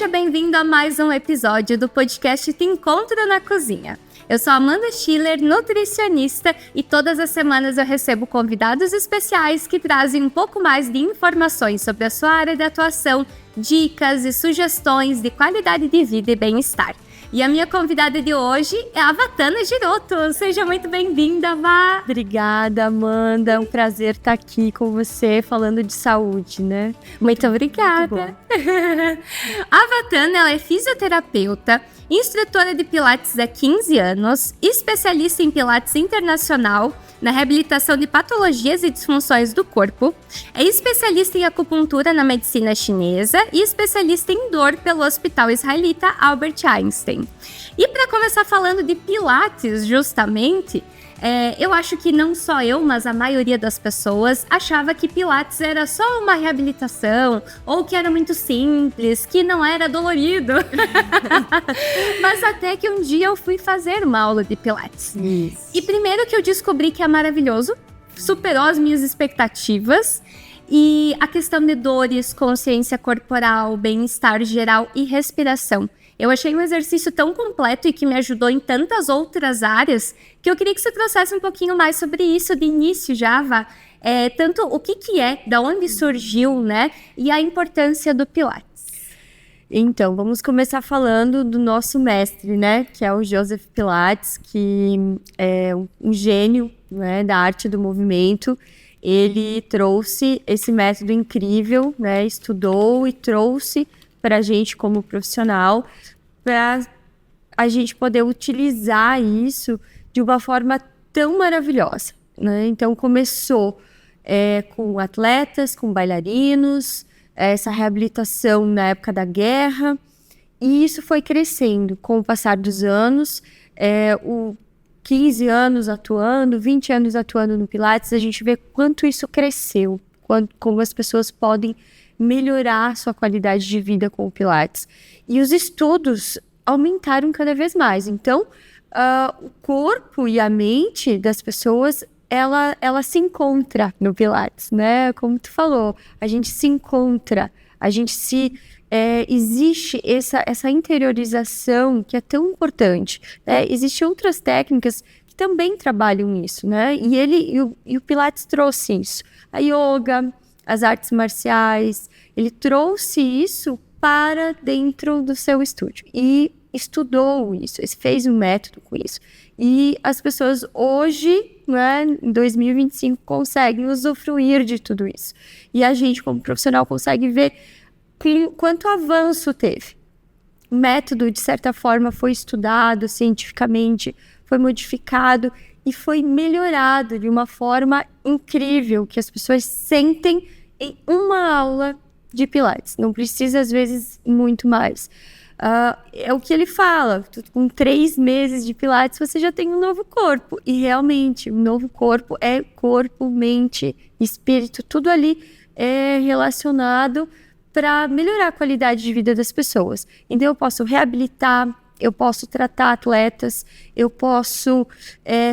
Seja bem-vindo a mais um episódio do podcast Te Encontro na Cozinha. Eu sou Amanda Schiller, nutricionista, e todas as semanas eu recebo convidados especiais que trazem um pouco mais de informações sobre a sua área de atuação, dicas e sugestões de qualidade de vida e bem-estar. E a minha convidada de hoje é a Vatana Giroto. Seja muito bem-vinda, Vá! Obrigada, Amanda. É um prazer estar aqui com você falando de saúde, né? Muito obrigada! A Vatana, ela é fisioterapeuta, instrutora de Pilates há 15 anos, especialista em Pilates internacional, na reabilitação de patologias e disfunções do corpo, é especialista em acupuntura na medicina chinesa e especialista em dor pelo Hospital Israelita Albert Einstein. E para começar falando de Pilates, justamente, eu acho que não só eu, mas a maioria das pessoas achava que Pilates era só uma reabilitação, ou que era muito simples, que não era dolorido. Mas até que um dia eu fui fazer uma aula de Pilates. Isso. E primeiro que eu descobri que é maravilhoso, superou as minhas expectativas. E a questão de dores, consciência corporal, bem-estar geral e respiração. Eu achei um exercício tão completo e que me ajudou em tantas outras áreas que eu queria que você trouxesse um pouquinho mais sobre isso de início já, Vá. Tanto o que é, da onde surgiu, né? E a importância do Pilates. Então, vamos começar falando do nosso mestre, né? Que é o Joseph Pilates, que é um gênio, né, da arte do movimento. Ele trouxe esse método incrível, né? Estudou e trouxe para a gente como profissional, para a gente poder utilizar isso de uma forma tão maravilhosa, né? Então começou com atletas, com bailarinos, essa reabilitação na época da guerra, e isso foi crescendo com o passar dos anos. 15 anos atuando, 20 anos atuando no Pilates, a gente vê quanto isso cresceu, como as pessoas podem melhorar sua qualidade de vida com o Pilates. E os estudos aumentaram cada vez mais. Então, o corpo e a mente das pessoas, ela se encontra no Pilates, né? Como tu falou, a gente se encontra, existe essa interiorização que é tão importante, né? Existem outras técnicas que também trabalham isso, né? E o Pilates trouxe isso. A yoga, as artes marciais, ele trouxe isso para dentro do seu estúdio e estudou isso, ele fez um método com isso. E as pessoas hoje, né, em 2025, conseguem usufruir de tudo isso. E a gente, como profissional, consegue ver quanto avanço teve. O método, de certa forma, foi estudado cientificamente, foi modificado e foi melhorado de uma forma incrível, que as pessoas sentem em uma aula de Pilates. Não precisa, às vezes, muito mais. É o que ele fala, com 3 meses de Pilates você já tem um novo corpo. E realmente, o novo corpo é corpo, mente, espírito, tudo ali é relacionado para melhorar a qualidade de vida das pessoas. Então eu posso reabilitar, eu posso tratar atletas, eu posso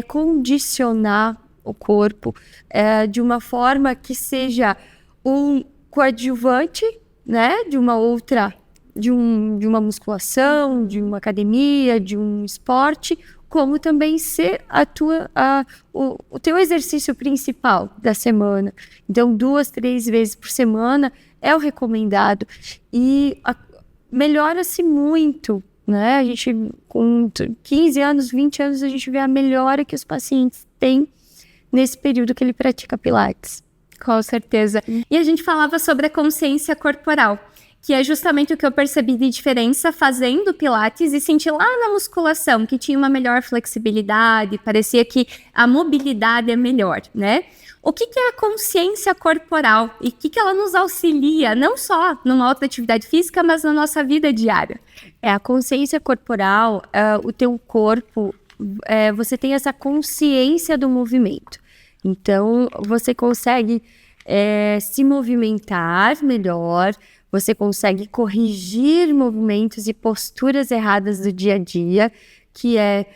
condicionar o corpo de uma forma que seja um coadjuvante, né, de uma musculação, de uma academia, de um esporte, como também ser o teu exercício principal da semana. Então, 2, 3 vezes por semana é o recomendado. E melhora-se muito, né? A gente, com 15 anos, 20 anos, a gente vê a melhora que os pacientes têm nesse período que ele pratica Pilates. Com certeza. E a gente falava sobre a consciência corporal, que é justamente o que eu percebi de diferença fazendo Pilates e senti lá na musculação, que tinha uma melhor flexibilidade, parecia que a mobilidade é melhor, né? O que é a consciência corporal e o que ela nos auxilia, não só numa outra atividade física, mas na nossa vida diária? A consciência corporal, o teu corpo, você tem essa consciência do movimento. Então, você consegue se movimentar melhor, você consegue corrigir movimentos e posturas erradas do dia a dia, que é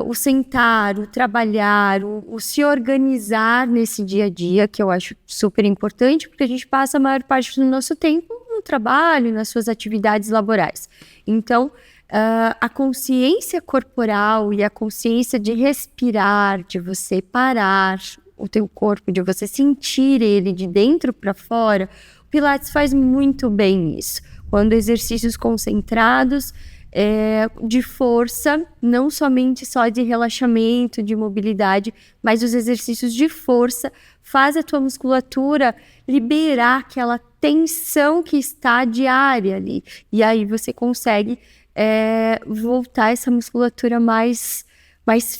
o sentar, o trabalhar, o se organizar nesse dia a dia, que eu acho super importante, porque a gente passa a maior parte do nosso tempo trabalho, nas suas atividades laborais. Então, a consciência corporal e a consciência de respirar, de você parar o teu corpo, de você sentir ele de dentro para fora, o Pilates faz muito bem isso. Quando exercícios concentrados, de força, não somente só de relaxamento, de mobilidade, mas os exercícios de força faz a tua musculatura liberar aquela tensão que está diária ali. E aí você consegue voltar essa musculatura mais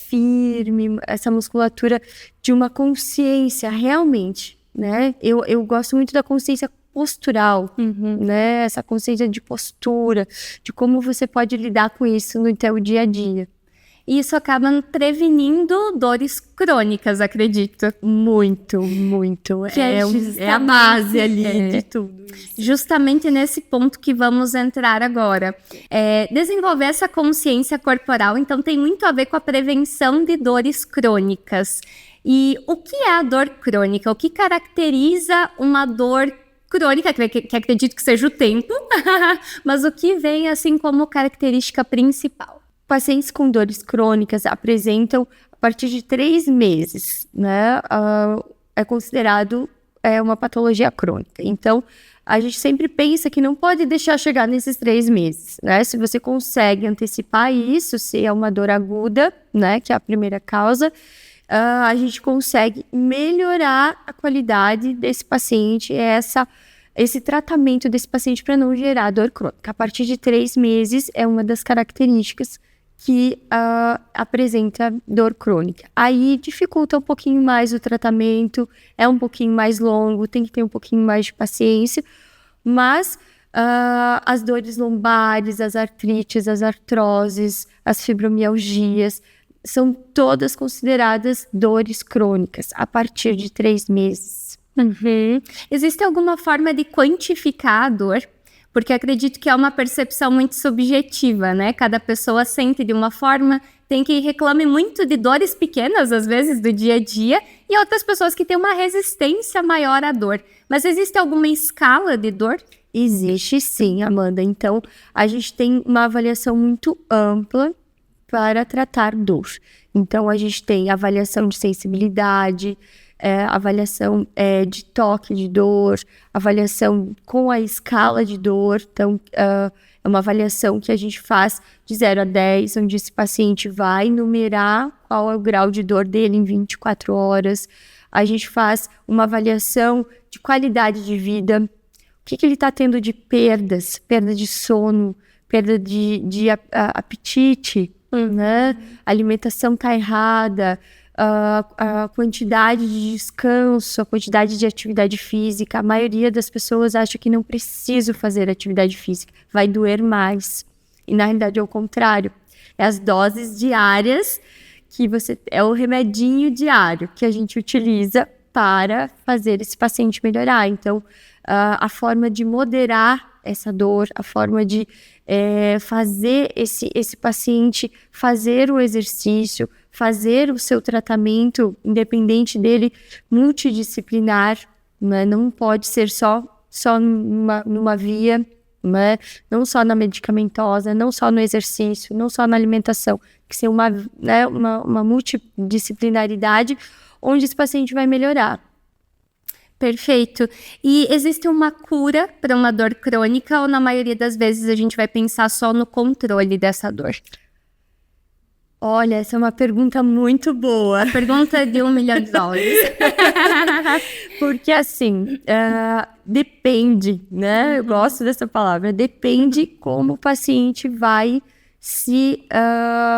firme, essa musculatura de uma consciência realmente, né? Eu gosto muito da consciência postural, né? Essa consciência de postura, de como você pode lidar com isso no teu dia a dia. E isso acaba prevenindo dores crônicas, acredito. Muito, muito. Que é a base ali de tudo. Justamente nesse ponto que vamos entrar agora. Desenvolver essa consciência corporal, então, tem muito a ver com a prevenção de dores crônicas. E o que é a dor crônica? O que caracteriza uma dor crônica, que acredito que seja o tempo, mas o que vem assim como característica principal? Pacientes com dores crônicas apresentam a partir de 3 meses, né? É considerado uma patologia crônica. Então, a gente sempre pensa que não pode deixar chegar nesses 3 meses, né? Se você consegue antecipar isso, se é uma dor aguda, né? Que é a primeira causa, a gente consegue melhorar a qualidade desse paciente, esse tratamento desse paciente para não gerar dor crônica. A partir de 3 meses é uma das características que apresenta dor crônica. Aí dificulta um pouquinho mais o tratamento, é um pouquinho mais longo, tem que ter um pouquinho mais de paciência, mas as dores lombares, as artrites, as artroses, as fibromialgias, são todas consideradas dores crônicas a partir de 3 meses. Existe alguma forma de quantificar a dor? Porque acredito que é uma percepção muito subjetiva, né? Cada pessoa sente de uma forma, tem quem reclame muito de dores pequenas, às vezes, do dia a dia, e outras pessoas que têm uma resistência maior à dor. Mas existe alguma escala de dor? Existe sim, Amanda. Então, a gente tem uma avaliação muito ampla para tratar dor. Então, a gente tem avaliação de sensibilidade, avaliação de toque de dor, avaliação com a escala de dor. Então, é uma avaliação que a gente faz de 0 a 10, onde esse paciente vai numerar qual é o grau de dor dele em 24 horas. A gente faz uma avaliação de qualidade de vida, o que ele está tendo de perdas, perda de sono, perda de apetite, né? A alimentação está errada, a quantidade de descanso, a quantidade de atividade física. A maioria das pessoas acha que não preciso fazer atividade física, vai doer mais. E na realidade é o contrário. É as doses diárias que é o remedinho diário que a gente utiliza para fazer esse paciente melhorar. Então, a forma de moderar essa dor, a forma de fazer esse paciente fazer o exercício, fazer o seu tratamento, independente dele, multidisciplinar, né? Não pode ser só numa via, né? Não só na medicamentosa, não só no exercício, não só na alimentação, que ser uma multidisciplinaridade onde esse paciente vai melhorar. Perfeito. E existe uma cura para uma dor crônica ou na maioria das vezes a gente vai pensar só no controle dessa dor? Olha, essa é uma pergunta muito boa. A pergunta de $1 milhão. Porque assim, depende, né? Eu gosto dessa palavra. Depende como o paciente vai se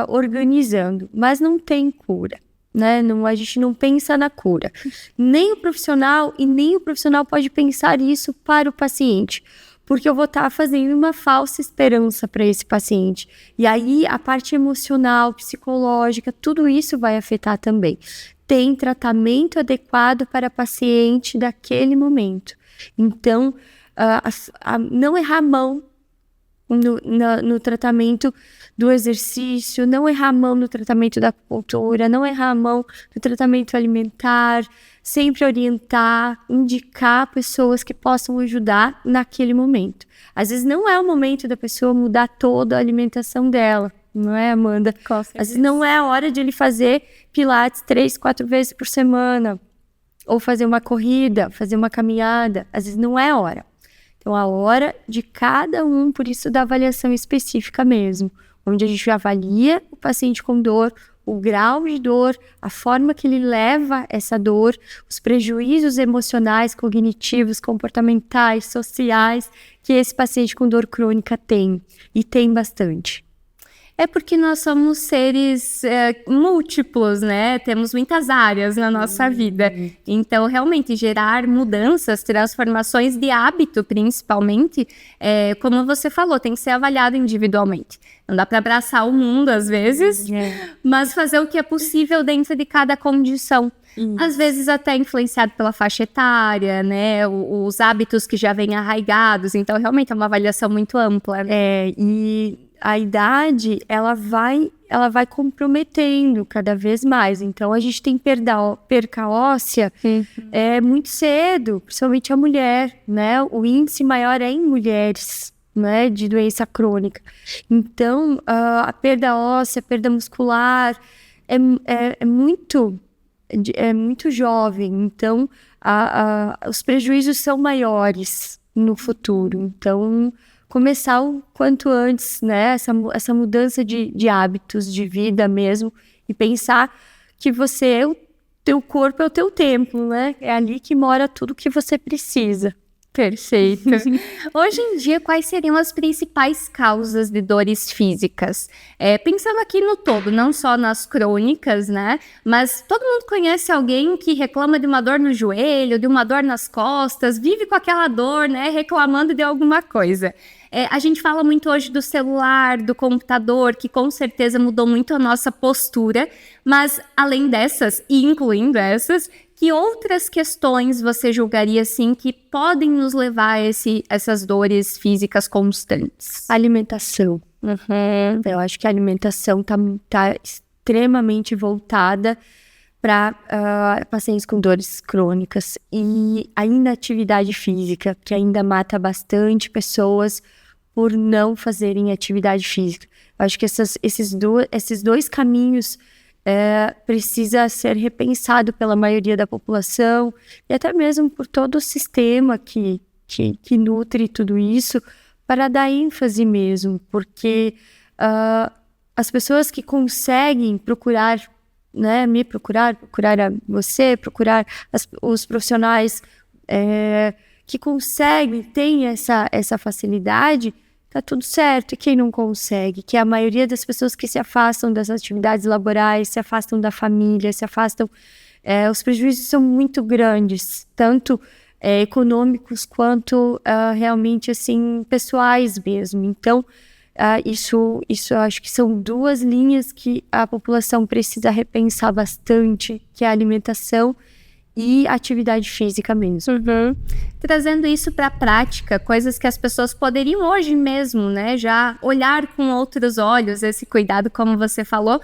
organizando. Mas não tem cura, né? A gente não pensa na cura. Nem o profissional pode pensar isso para o paciente. Porque eu vou estar fazendo uma falsa esperança para esse paciente. E aí, a parte emocional, psicológica, tudo isso vai afetar também. Tem tratamento adequado para paciente daquele momento. Então, não errar a mão no tratamento do exercício, não errar a mão no tratamento da acupuntura, não errar a mão no tratamento alimentar, sempre orientar, indicar pessoas que possam ajudar naquele momento. Às vezes não é o momento da pessoa mudar toda a alimentação dela, não é, Amanda? Às vezes não é a hora de ele fazer pilates 3, 4 vezes por semana, ou fazer uma corrida, fazer uma caminhada. Às vezes não é a hora. Então, a hora de cada um, por isso da avaliação específica mesmo, onde a gente avalia o paciente com dor, o grau de dor, a forma que ele leva essa dor, os prejuízos emocionais, cognitivos, comportamentais, sociais, que esse paciente com dor crônica tem, e tem bastante. É porque nós somos seres múltiplos, né? Temos muitas áreas na nossa vida. Então, realmente, gerar mudanças, transformações de hábito, principalmente, como você falou, tem que ser avaliado individualmente. Não dá para abraçar o mundo, às vezes, mas fazer o que é possível dentro de cada condição. Às vezes até influenciado pela faixa etária, né? Os hábitos que já vêm arraigados. Então, realmente, é uma avaliação muito ampla, né? E a idade, ela vai comprometendo cada vez mais. Então, a gente tem perca óssea muito cedo, principalmente a mulher, né? O índice maior é em mulheres, né? De doença crônica. Então, a perda óssea, a perda muscular é muito jovem. Então, os prejuízos são maiores no futuro. Então, começar o quanto antes, né, essa mudança de hábitos de vida mesmo, e pensar que o teu corpo é o teu templo, né? É ali que mora tudo que você precisa. Perfeito. Hoje em dia, quais seriam as principais causas de dores físicas? Pensando aqui no todo, não só nas crônicas, né? Mas todo mundo conhece alguém que reclama de uma dor no joelho, de uma dor nas costas, vive com aquela dor, né? Reclamando de alguma coisa. A gente fala muito hoje do celular, do computador, que com certeza mudou muito a nossa postura, mas além dessas, e incluindo essas, que outras questões você julgaria, assim, que podem nos levar a essas dores físicas constantes? Alimentação. Eu acho que a alimentação tá extremamente voltada para pacientes com dores crônicas. E a inatividade física, que ainda mata bastante pessoas por não fazerem atividade física. Eu acho que esses dois caminhos precisa ser repensado pela maioria da população e até mesmo por todo o sistema que nutre tudo isso, para dar ênfase mesmo, porque as pessoas que conseguem procurar, né, procurar a você, procurar os profissionais que conseguem, têm essa facilidade, tá tudo certo. E quem não consegue, que é a maioria das pessoas que se afastam das atividades laborais, se afastam da família, se afastam, os prejuízos são muito grandes, tanto econômicos quanto realmente, assim, pessoais mesmo. Então, isso eu acho que são duas linhas que a população precisa repensar bastante, que é a alimentação e atividade física mesmo. Trazendo isso para a prática, coisas que as pessoas poderiam hoje mesmo, né, já olhar com outros olhos, esse cuidado, como você falou.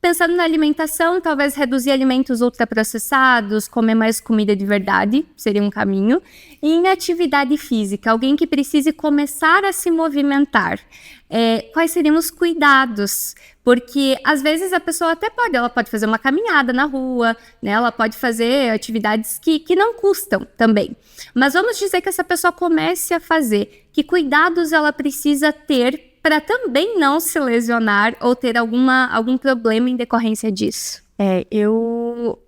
Pensando na alimentação, talvez reduzir alimentos ultraprocessados, comer mais comida de verdade, seria um caminho. E em atividade física, alguém que precise começar a se movimentar, quais seriam os cuidados? Porque às vezes a pessoa ela pode fazer uma caminhada na rua, né? Ela pode fazer atividades que não custam também. Mas vamos dizer que essa pessoa comece a fazer. Que cuidados ela precisa ter para também não se lesionar ou ter algum problema em decorrência disso?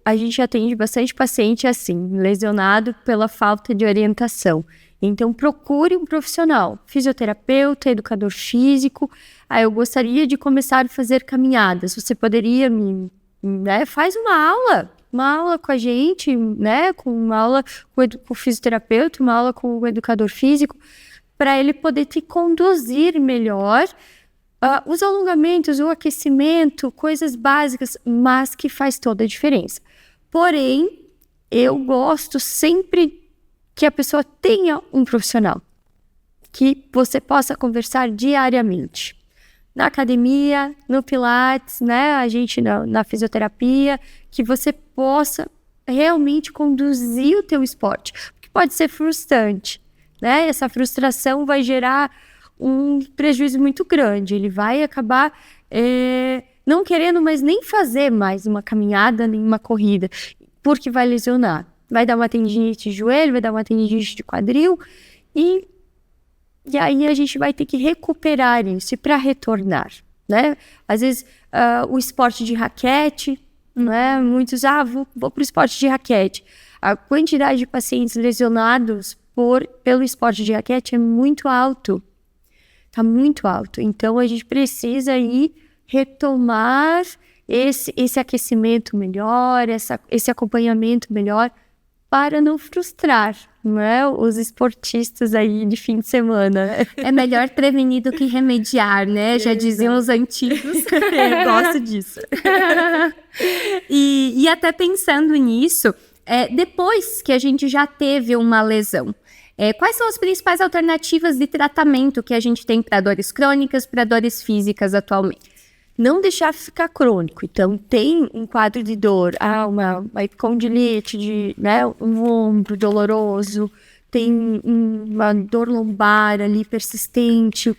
A gente atende bastante paciente assim, lesionado pela falta de orientação. Então, procure um profissional, fisioterapeuta, educador físico. Eu gostaria de começar a fazer caminhadas. Você poderia faz uma aula com a gente, né? Uma aula com o fisioterapeuta, uma aula com o educador físico, para ele poder te conduzir melhor. Os alongamentos, o aquecimento, coisas básicas, mas que faz toda a diferença. Porém, eu gosto sempre que a pessoa tenha um profissional. que você possa conversar diariamente. Na academia, no Pilates, né? A gente na fisioterapia, que você possa realmente conduzir o teu esporte. Porque pode ser frustrante, né? Essa frustração vai gerar um prejuízo muito grande. Ele vai acabar não querendo mais nem fazer mais uma caminhada, nem uma corrida, porque vai lesionar. Vai dar uma tendinite de joelho, vai dar uma tendinite de quadril e aí a gente vai ter que recuperar isso para retornar, né? Às vezes o esporte de raquete, né? Muitos, vou para o esporte de raquete. A quantidade de pacientes lesionados pelo esporte de raquete é muito alto. Está muito alto. Então, a gente precisa aí retomar esse aquecimento melhor, esse acompanhamento melhor, para não frustrar, né, os esportistas aí de fim de semana. É melhor prevenir do que remediar, né? Já diziam os antigos. Eu gosto disso. E até pensando nisso, depois que a gente já teve uma lesão, quais são as principais alternativas de tratamento que a gente tem para dores crônicas, para dores físicas atualmente? Não deixar ficar crônico. Então, tem um quadro de dor, uma condilite, né, um ombro doloroso, tem uma dor lombar ali persistente,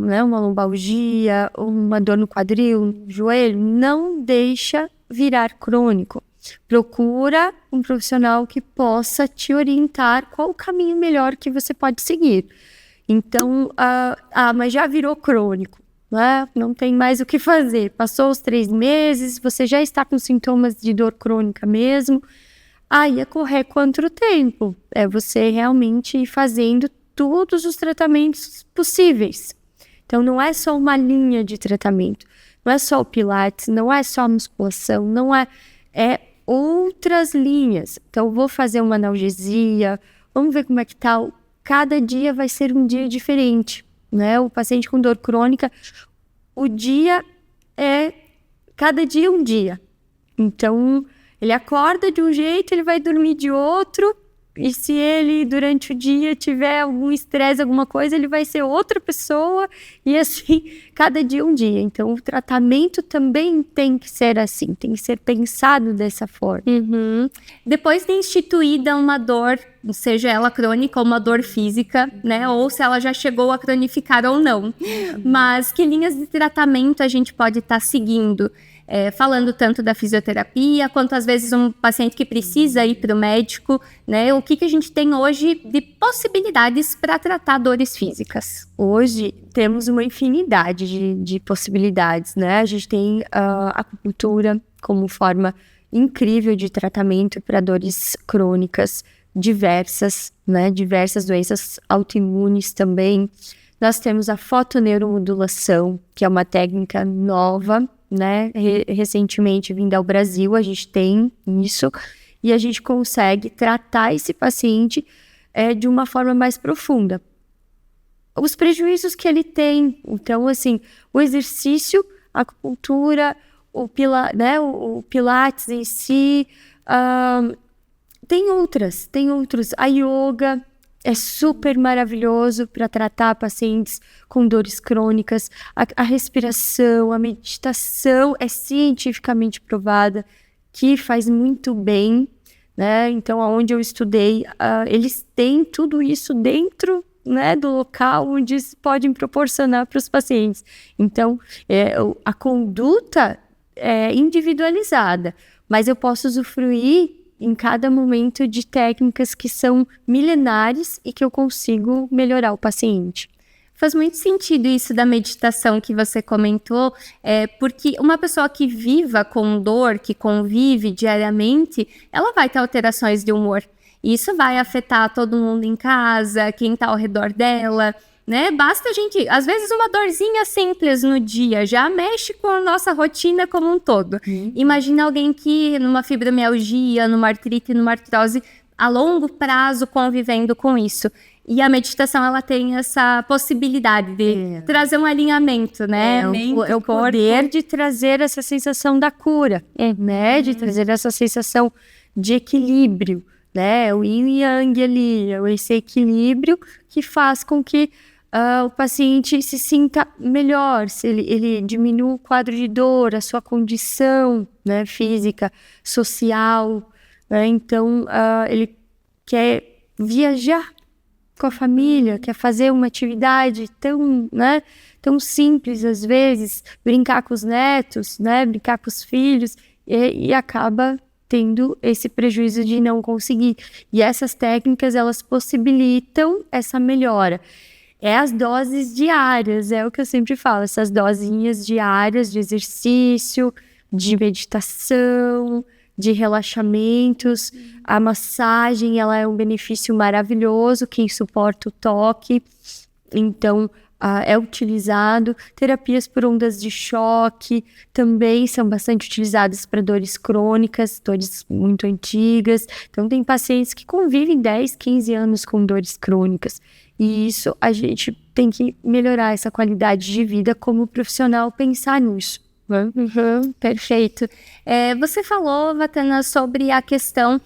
né, uma lombalgia, uma dor no quadril, no joelho, não deixa virar crônico. Procura um profissional que possa te orientar qual o caminho melhor que você pode seguir. Então, mas já virou crônico. Não tem mais o que fazer. Passou os 3 meses, você já está com sintomas de dor crônica mesmo. Aí é correr contra o tempo. É você realmente ir fazendo todos os tratamentos possíveis. Então não é só uma linha de tratamento. Não é só o Pilates, não é só a musculação, não é outras linhas. Então vou fazer uma analgesia, vamos ver como é que tá. Cada dia vai ser um dia diferente. Né? O paciente com dor crônica, cada dia um dia. Então, ele acorda de um jeito, ele vai dormir de outro, e se ele, durante o dia, tiver algum estresse, alguma coisa, ele vai ser outra pessoa, e assim, cada dia um dia. Então, o tratamento também tem que ser assim, tem que ser pensado dessa forma. Uhum. Depois de instituída uma dor, seja ela crônica ou uma dor física, né, ou se ela já chegou a cronificar ou não, mas que linhas de tratamento a gente pode estar seguindo? Falando tanto da fisioterapia, quanto às vezes um paciente que precisa ir para o médico, né? O que a gente tem hoje de possibilidades para tratar dores físicas? Hoje temos uma infinidade de possibilidades, né? A gente tem a acupuntura como forma incrível de tratamento para dores crônicas diversas, né? Diversas doenças autoimunes também. Nós temos a fotoneuromodulação, que é uma técnica nova, né, recentemente vinda ao Brasil, a gente tem isso, e a gente consegue tratar esse paciente de uma forma mais profunda. Os prejuízos que ele tem, então, assim, o exercício, a acupuntura, o Pilates em si, tem outros, a yoga é super maravilhoso para tratar pacientes com dores crônicas. A respiração, a meditação é cientificamente provada que faz muito bem, né? Então, aonde eu estudei, eles têm tudo isso dentro, né, do local onde podem proporcionar para os pacientes. Então, a conduta é individualizada, mas eu posso usufruir em cada momento de técnicas que são milenares e que eu consigo melhorar o paciente. Faz muito sentido isso da meditação que você comentou, porque uma pessoa que viva com dor, que convive diariamente, ela vai ter alterações de humor. E isso vai afetar todo mundo em casa, quem está ao redor dela, né? Basta a gente, às vezes uma dorzinha simples no dia já mexe com a nossa rotina como um todo. Imagina alguém que numa fibromialgia, numa artrite, numa artrose, a longo prazo convivendo com isso. E a meditação, ela tem essa possibilidade de trazer um alinhamento, né? É o poder de trazer essa sensação da cura, né? De trazer essa sensação de equilíbrio, né? O yin e yang ali, esse equilíbrio que faz com que o paciente se sinta melhor, se ele diminui o quadro de dor, a sua condição, né, física, social, né? Então, ele quer viajar com a família, quer fazer uma atividade tão, né, tão simples às vezes, brincar com os netos, né, brincar com os filhos, e acaba tendo esse prejuízo de não conseguir. E essas técnicas, elas possibilitam essa melhora. É as doses diárias, é o que eu sempre falo, essas dosinhas diárias de exercício, de meditação, de relaxamentos. A massagem, ela é um benefício maravilhoso, quem suporta o toque, então é utilizado. Terapias por ondas de choque também são bastante utilizadas para dores crônicas, dores muito antigas. Então tem pacientes que convivem 10, 15 anos com dores crônicas. E isso, a gente tem que melhorar essa qualidade de vida como profissional, pensar nisso. Perfeito. Você falou, Vatana, sobre a questão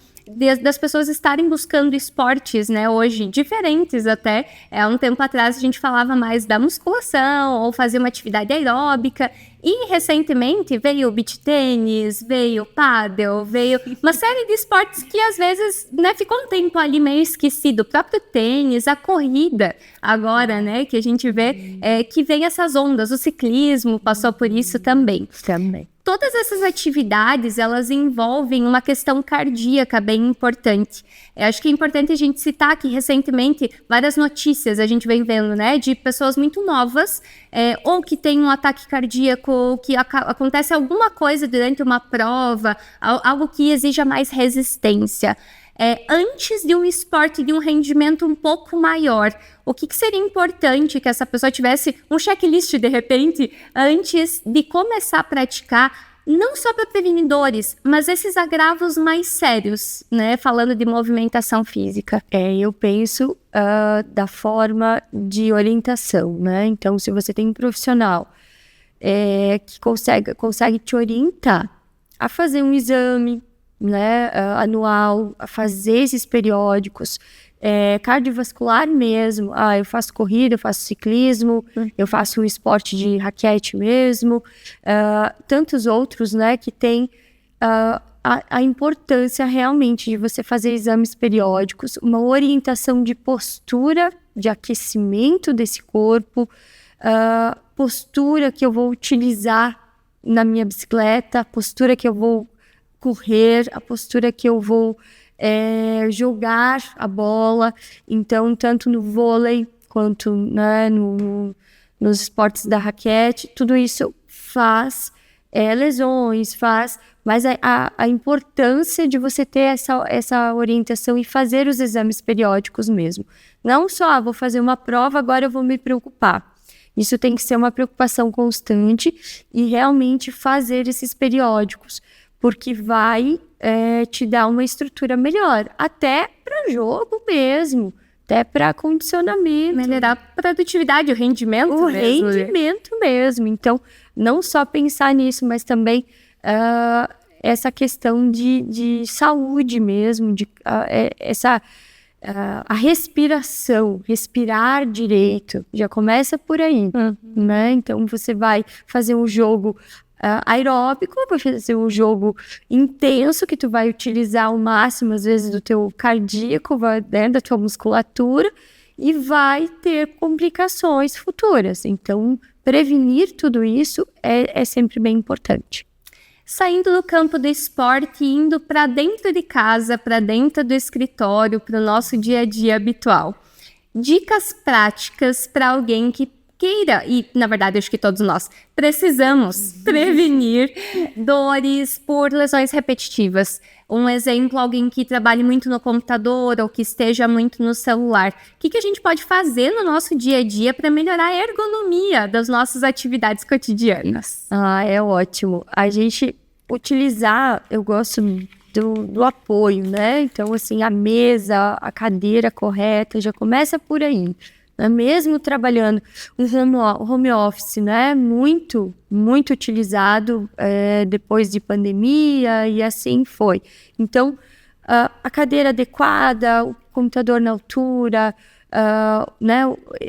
das pessoas estarem buscando esportes, né, hoje, diferentes até. Um tempo atrás a gente falava mais da musculação ou fazer uma atividade aeróbica. E recentemente veio o beach tênis, veio o pádel, veio uma série de esportes que às vezes, né, ficou um tempo ali meio esquecido. O próprio tênis, a corrida agora, né, que a gente vê que vem essas ondas. O ciclismo passou por isso também. Todas essas atividades, elas envolvem uma questão cardíaca bem importante. Eu acho que é importante a gente citar que recentemente várias notícias a gente vem vendo, né, de pessoas muito novas, ou que têm um ataque cardíaco, ou que acontece alguma coisa durante uma prova, algo que exija mais resistência. Antes de um esporte de um rendimento um pouco maior, o que seria importante que essa pessoa tivesse um checklist, de repente, antes de começar a praticar, não só para prevenir dores, mas esses agravos mais sérios, né? Falando de movimentação física. Eu penso da forma de orientação, né? Então, se você tem um profissional que consegue te orientar a fazer um exame, né, anual, a fazer esses periódicos, cardiovascular mesmo. Eu faço corrida, eu faço ciclismo, eu faço um esporte de raquete mesmo, tantos outros, né, que tem a importância realmente de você fazer exames periódicos, uma orientação de postura, de aquecimento desse corpo, postura que eu vou utilizar na minha bicicleta, a postura que eu vou correr, a postura que eu vou jogar a bola. Então, tanto no vôlei quanto, né, nos esportes da raquete, tudo isso faz lesões, mas a importância de você ter essa orientação e fazer os exames periódicos mesmo. Não só, vou fazer uma prova, agora eu vou me preocupar. Isso tem que ser uma preocupação constante e realmente fazer esses periódicos, porque vai te dar uma estrutura melhor, até para jogo mesmo, até para condicionamento. Melhorar a produtividade, o rendimento mesmo. Rendimento mesmo. Então, não só pensar nisso, mas também essa questão de saúde mesmo, a respiração, respirar direito, já começa por aí, né? Então, você vai fazer um jogo aeróbico, vai fazer um jogo intenso, que tu vai utilizar o máximo, às vezes, do teu cardíaco, né, da tua musculatura, e vai ter complicações futuras. Então, prevenir tudo isso é sempre bem importante. Saindo do campo do esporte e indo para dentro de casa, para dentro do escritório, para o nosso dia a dia habitual. Dicas práticas para alguém que queira, e na verdade acho que todos nós precisamos prevenir dores por lesões repetitivas. Um exemplo, alguém que trabalhe muito no computador ou que esteja muito no celular. O que a gente pode fazer no nosso dia a dia para melhorar a ergonomia das nossas atividades cotidianas? É ótimo. A gente utilizar, eu gosto do apoio, né? Então, assim, a mesa, a cadeira correta, já começa por aí. Mesmo trabalhando um home office, né, muito utilizado depois de pandemia, e assim foi. Então, a cadeira adequada, o computador na altura, né?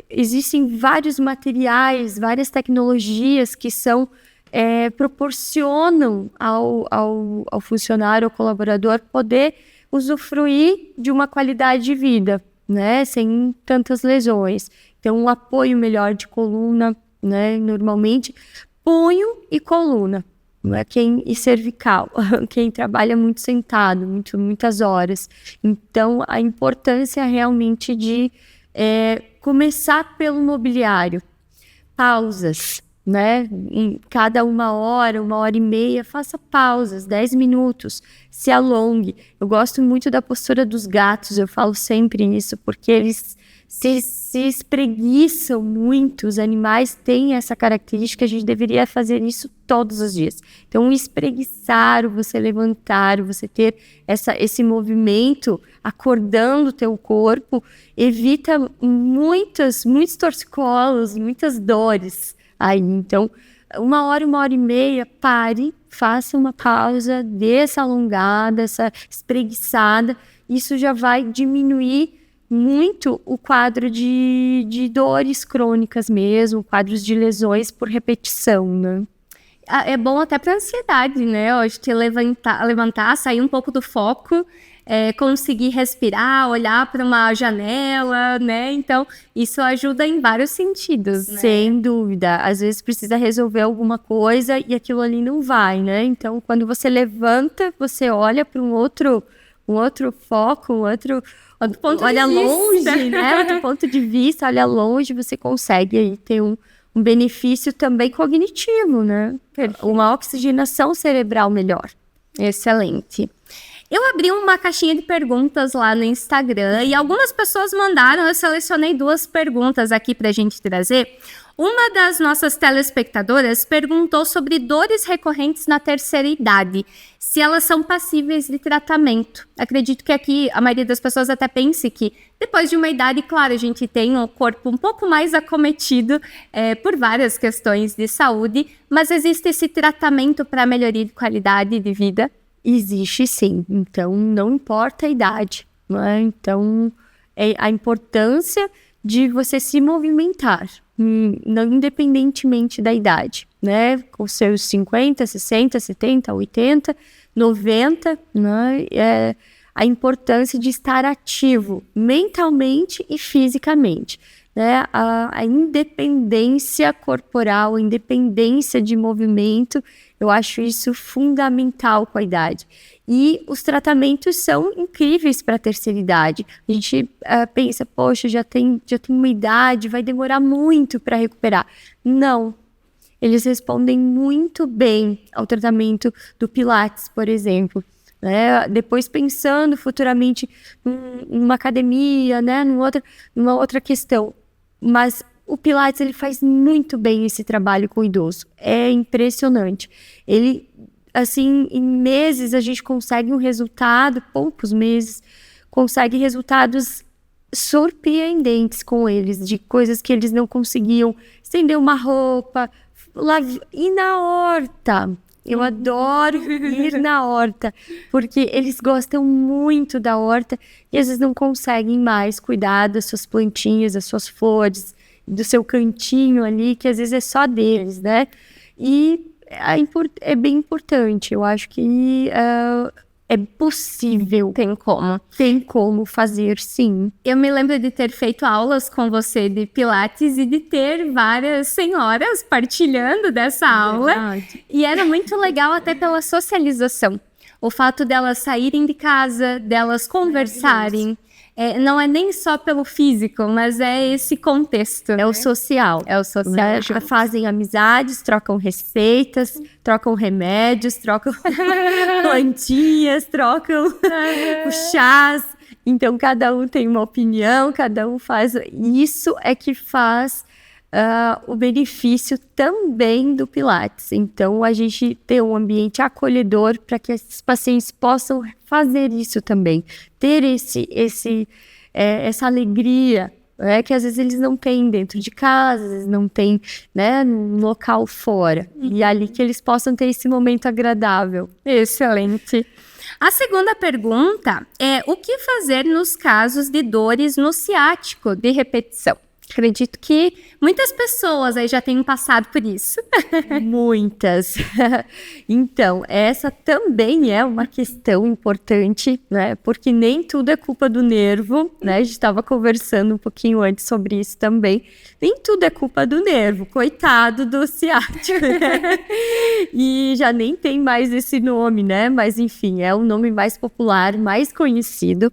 Existem vários materiais, várias tecnologias que proporcionam ao funcionário, ao colaborador, poder usufruir de uma qualidade de vida, né? Sem tantas lesões. Então, um apoio melhor de coluna, né? Normalmente, punho e coluna. E cervical, quem trabalha muito sentado, muitas horas. Então, a importância realmente de começar pelo mobiliário. Pausas, né? Em cada 1 hora, 1 hora e meia, faça pausas, 10 minutos, se alongue. Eu gosto muito da postura dos gatos, eu falo sempre isso, porque eles se espreguiçam muito, os animais têm essa característica, a gente deveria fazer isso todos os dias. Então, espreguiçar, você levantar, você ter esse movimento acordando o teu corpo, evita muitos torcicolos, muitas dores aí. Então, 1 hora, 1 hora e meia, pare, faça uma pausa, dê essa alongada, essa espreguiçada, isso já vai diminuir muito o quadro de dores crônicas mesmo, quadros de lesões por repetição, né? É bom até para ansiedade, né? Eu acho que levantar, sair um pouco do foco, conseguir respirar, olhar para uma janela, né? Então, isso ajuda em vários sentidos, né? Sem dúvida. Às vezes precisa resolver alguma coisa e aquilo ali não vai, né? Então, quando você levanta, você olha para um outro foco, outro ponto olha de longe, vista. Né? Outro ponto de vista, olha longe, você consegue aí ter um benefício também cognitivo, né? Perfeito. Uma oxigenação cerebral melhor. Excelente. Eu abri uma caixinha de perguntas lá no Instagram e algumas pessoas mandaram, eu selecionei 2 perguntas aqui pra gente trazer. Uma das nossas telespectadoras perguntou sobre dores recorrentes na terceira idade, se elas são passíveis de tratamento. Acredito que aqui a maioria das pessoas até pense que depois de uma idade, claro, a gente tem um corpo um pouco mais acometido por várias questões de saúde, mas existe esse tratamento para melhoria de qualidade de vida? Existe sim, então não importa a idade, né? Então a importância de você se movimentar, não independentemente da idade, né? Com seus 50, 60, 70, 80, 90, né? A importância de estar ativo mentalmente e fisicamente, né? A independência corporal, a independência de movimento, eu acho isso fundamental com a idade. E os tratamentos são incríveis para a terceira idade. A gente pensa, poxa, já tem uma idade, vai demorar muito para recuperar. Não. Eles respondem muito bem ao tratamento do Pilates, por exemplo. Né? Depois pensando futuramente numa academia, né? numa outra questão. Mas o Pilates, ele faz muito bem esse trabalho com o idoso. É impressionante. Ele, assim, em meses a gente consegue um resultado, poucos meses, consegue resultados surpreendentes com eles, de coisas que eles não conseguiam, estender uma roupa, ir na horta. Eu adoro ir na horta, porque eles gostam muito da horta e às vezes não conseguem mais cuidar das suas plantinhas, das suas flores, do seu cantinho ali, que às vezes é só deles, né? E é bem importante, eu acho que é possível. Tem como fazer, sim. Eu me lembro de ter feito aulas com você de Pilates e de ter várias senhoras partilhando dessa aula. E era muito legal até pela socialização. O fato delas saírem de casa, delas conversarem. Não é nem só pelo físico, mas é esse contexto. É, né? O social. É o social. Né? Fazem amizades, trocam receitas, trocam remédios, trocam plantinhas, trocam chás. Então, cada um tem uma opinião, cada um faz... Isso é que faz o benefício também do Pilates. Então, a gente tem um ambiente acolhedor para que esses pacientes possam fazer isso também. Ter essa alegria, né, que às vezes eles não têm dentro de casa, às vezes não têm, né, num local fora. E ali que eles possam ter esse momento agradável. Excelente. A segunda pergunta é: o que fazer nos casos de dores no ciático de repetição? Acredito que muitas pessoas aí já tenham passado por isso. Muitas. Então, essa também é uma questão importante, né? Porque nem tudo é culpa do nervo, né? A gente estava conversando um pouquinho antes sobre isso também. Nem tudo é culpa do nervo, coitado do ciático, né? E já nem tem mais esse nome, né? Mas, enfim, é o nome mais popular, mais conhecido,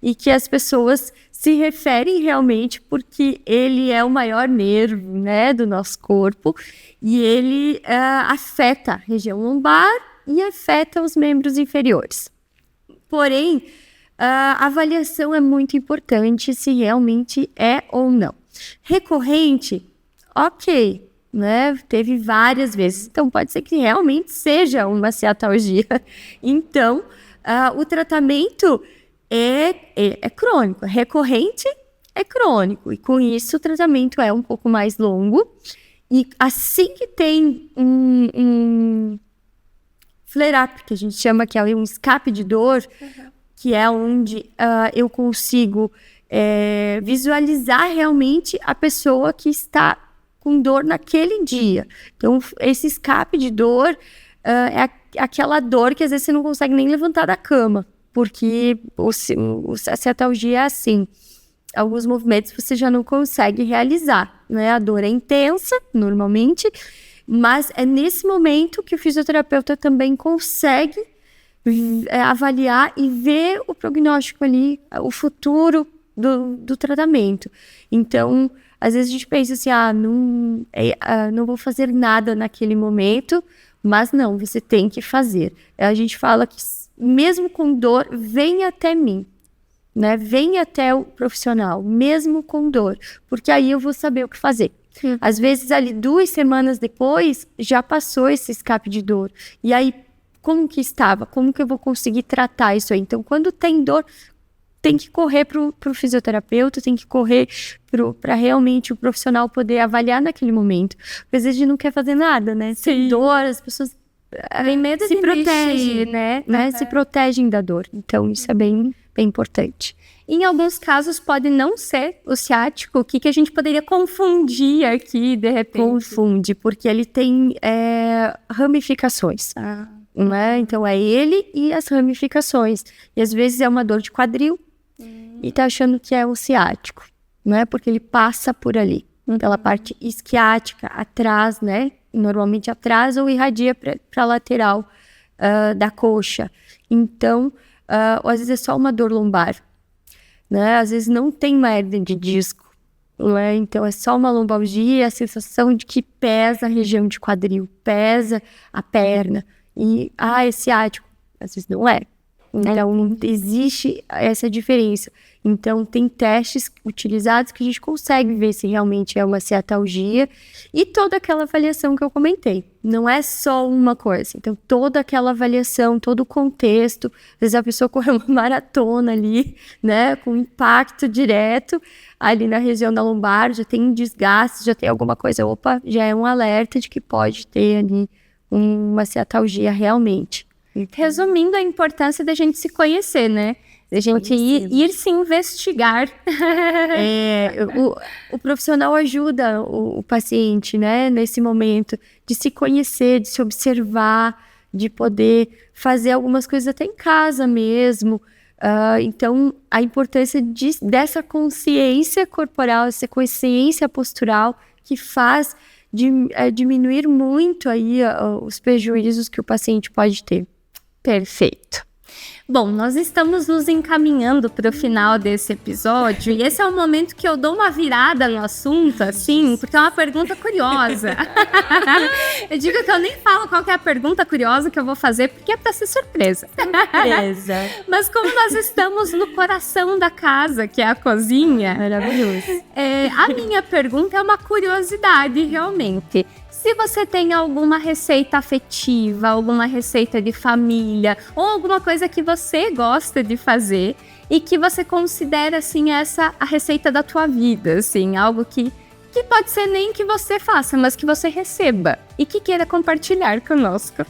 e que as pessoas se referem realmente porque ele é o maior nervo, né, do nosso corpo, e ele afeta a região lombar e afeta os membros inferiores. Porém, a avaliação é muito importante se realmente é ou não. Recorrente, ok, né, teve várias vezes, então pode ser que realmente seja uma ciatalgia. Então, o tratamento é crônico, recorrente é crônico, e com isso o tratamento é um pouco mais longo, e assim que tem um flare-up, que a gente chama que é um escape de dor, que é onde eu consigo visualizar realmente a pessoa que está com dor naquele dia. Então, esse escape de dor é aquela dor que às vezes você não consegue nem levantar da cama, porque a ciatalgia é assim, alguns movimentos você já não consegue realizar, né? A dor é intensa, normalmente, mas é nesse momento que o fisioterapeuta também consegue avaliar e ver o prognóstico ali, o futuro do tratamento. Então, às vezes a gente pensa assim, não vou fazer nada naquele momento, mas não, você tem que fazer. A gente fala que mesmo com dor, vem até mim, né? Vem até o profissional, mesmo com dor, porque aí eu vou saber o que fazer. Às vezes, ali 2 semanas depois, já passou esse escape de dor. E aí, como que estava? Como que eu vou conseguir tratar isso aí? Então, quando tem dor, tem que correr para o fisioterapeuta, tem que correr para realmente o profissional poder avaliar naquele momento. Porque às vezes a gente não quer fazer nada, né? Tem dor, as pessoas tem medo se protegem, né? Se protegem da dor. Então, isso é bem importante. Em alguns casos, pode não ser o ciático. O que a gente poderia confundir aqui, de repente? Confunde, porque ele tem ramificações. Né? Então, é ele e as ramificações. E às vezes é uma dor de quadril e tá achando que é o ciático, né? Porque ele passa por ali, pela parte isquiática, atrás, né? Normalmente atrás ou irradia para a lateral da coxa. Então, às vezes é só uma dor lombar, né? Às vezes não tem uma hérnia de disco, né? Então é só uma lombalgia, a sensação de que pesa a região de quadril, pesa a perna. E, é ciático. Às vezes não é. Então, existe essa diferença. Então, tem testes utilizados que a gente consegue ver se realmente é uma ciatalgia, e toda aquela avaliação que eu comentei. Não é só uma coisa. Então, toda aquela avaliação, todo o contexto. Às vezes a pessoa correu uma maratona ali, né, com impacto direto ali na região da lombar, já tem um desgaste, já tem alguma coisa. Opa, já é um alerta de que pode ter ali uma ciatalgia realmente. Resumindo, a importância da gente se conhecer, né? Da gente ir se investigar. O profissional ajuda o paciente, né? Nesse momento, de se conhecer, de se observar, de poder fazer algumas coisas até em casa mesmo. Então, a importância dessa consciência corporal, essa consciência postural, que faz diminuir muito aí os prejuízos que o paciente pode ter. Perfeito. Bom, nós estamos nos encaminhando para o final desse episódio, e esse é o momento que eu dou uma virada no assunto, assim, porque é uma pergunta curiosa. Eu digo que eu nem falo qual que é a pergunta curiosa que eu vou fazer, porque é para ser surpresa. Surpresa. Mas como nós estamos no coração da casa, que é a cozinha... Maravilhoso. A minha pergunta é uma curiosidade, realmente. Se você tem alguma receita afetiva, alguma receita de família, ou alguma coisa que você gosta de fazer e que você considera, assim, essa a receita da tua vida, assim, algo que pode ser nem que você faça, mas que você receba e que queira compartilhar conosco.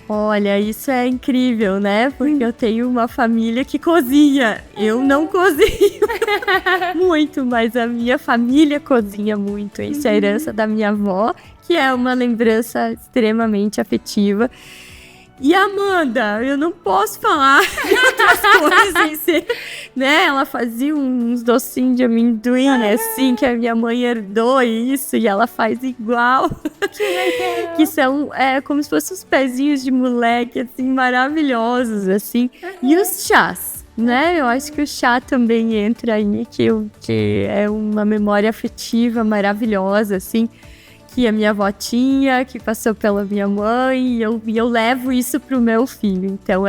Olha, isso é incrível, né? Porque eu tenho uma família que cozinha. Eu não cozinho muito, mas a minha família cozinha muito. Isso é a herança da minha avó, que é uma lembrança extremamente afetiva. E a Amanda, eu não posso falar outras coisas, né? Ela fazia uns docinhos de amendoim, assim, que a minha mãe herdou isso, e ela faz igual. Que legal! Que são como se fossem os pezinhos de moleque, assim, maravilhosos, assim. E os chás, né? Eu acho que o chá também entra aí, que é uma memória afetiva maravilhosa, assim, que a minha avó tinha, que passou pela minha mãe, e eu levo isso pro meu filho. Então,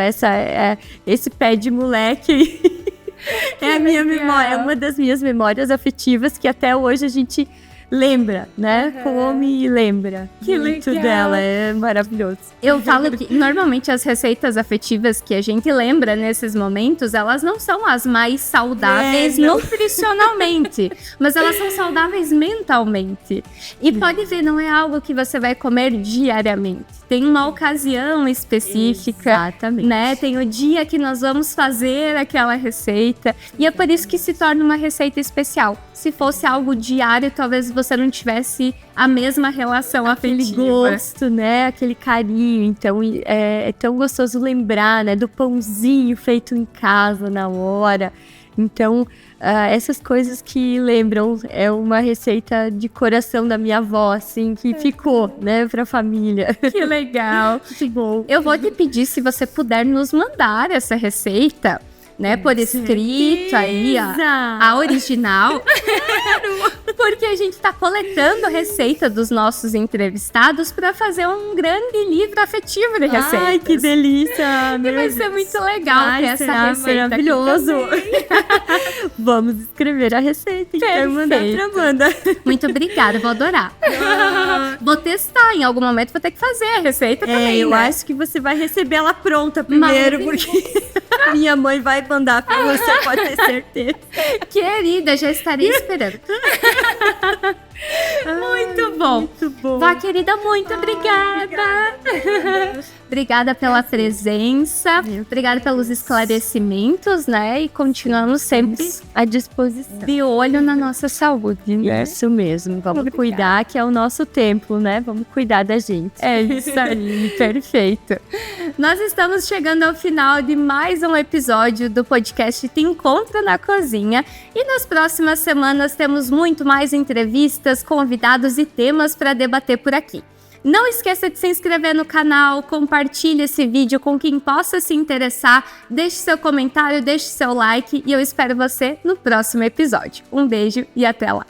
esse pé de moleque é a minha memória, é uma das minhas memórias afetivas que até hoje a gente lembra, né? Come e lembra. Que muito legal. dela, é maravilhoso. Eu falo que, normalmente, as receitas afetivas que a gente lembra nesses momentos, elas não são as mais saudáveis nutricionalmente, mas elas são saudáveis mentalmente. E pode ver, não é algo que você vai comer diariamente. Tem uma ocasião específica, Exatamente. né? Tem o dia que nós vamos fazer aquela receita. E é por isso que se torna uma receita especial. Se fosse algo diário, talvez você não tivesse a mesma relação Aquele afetiva. gosto, né? Aquele carinho. Então, é tão gostoso lembrar, né? Do pãozinho feito em casa na hora. Então, essas coisas que lembram, é uma receita de coração da minha avó, assim, que ficou, né, pra família. Que legal. Que bom. Eu vou te pedir, se você puder nos mandar essa receita, né, por escrito aí, a original. Porque a gente tá coletando a receita dos nossos entrevistados para fazer um grande livro afetivo de receitas. Ai, que delícia! E vai ser muito legal ter essa receita maravilhoso. Vamos escrever a receita e mandar pra Amanda. Muito obrigada, vou adorar. Vou testar, em algum momento vou ter que fazer a receita também, eu né? acho que você vai receber ela pronta primeiro, porque minha mãe vai mandar pra você, pode ter certeza. Querida, já estaria esperando. Muito bom. Muito bom. Vá, querida, muito obrigada. Obrigada pela presença, obrigada pelos esclarecimentos, né? E continuamos sempre À disposição. de olho na nossa saúde, né? Isso mesmo, vamos cuidar, que é o nosso templo, né? Vamos cuidar da gente. É isso aí, perfeito. Nós estamos chegando ao final de mais um episódio do podcast Te Encontro na Cozinha. E nas próximas semanas temos muito mais entrevistas, convidados e temas para debater por aqui. Não esqueça de se inscrever no canal, compartilhe esse vídeo com quem possa se interessar, deixe seu comentário, deixe seu like e eu espero você no próximo episódio. Um beijo e até lá!